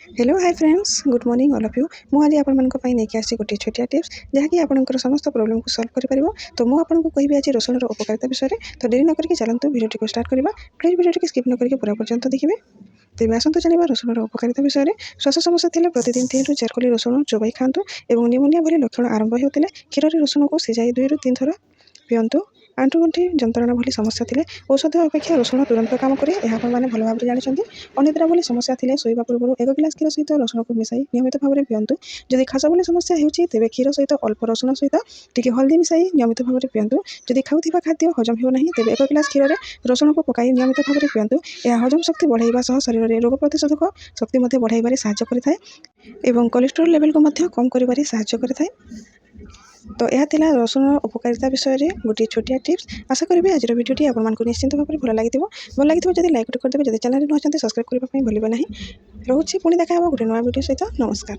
Hello hi friends good morning all of you मु आज आपन नहीं आसी गोटे छोटिया टिप्स जहाँकि आपंकर समस्त प्रोब्लेम को सॉल्व कर तो मुझे आपको कहबी आज रसुणर उपकारिता विषय में। तो देरी न करके चलतु वीडियो को स्टार्ट करवा। प्लीज वीडियो स्किप न करके पूरा पर्यंत देखिए। तेज आसतु जाना रसुणर उपकारिता विषय में। श्वास समस्या थे प्रतिदिन 3 ରୁ 4 कली रसुण चोबाई खातु और निमोनिया भली लक्षण आरंभ होते क्षीर रसुण को सिझाई 2 ରୁ 3 थर पिंतु। आंठुगंठी जंत्रणा भली समस्या थे औषध अपेक्षा रसुण तुरंत काम करे मैंने भल भाव जानते। अनिद्रा भली समस्या थे शोवा पूर्व 1 गिलास क्षीर सहित रसुण को मिसाई नियमित भाव में पिंतु। जदि खास भली समस्या होती तेज क्षीर सहित अल्प रसुण सहित टी हल्दी मिसाई नियमित भाव में पिंतु। जदि खाऊा खाद्य हजम हो तेज 1 गिलास क्षीर में रसुण को पकाई नियमित भाव में पिंतु। यह हजम शक्ति बढ़ावा सह शरीर में रोग प्रतिरोधक शक्ति बढ़ाई साहाय्य करता कोलेस्ट्रोल लेवल को कम कर साहाय्य करता। तो यह थिला रसुण उपकारिता विषय में गोटे छोटिया टिप्स। आशा करी आज वीडियोटी आपको निश्चिंत भाव में भल लगी जब लाइक करदेवे जब चैनल नुआ सब्सक्राइब करने भूलें ना। रोचे पुणी देखा गोटे नुआ वीडियो सहित नमस्कार।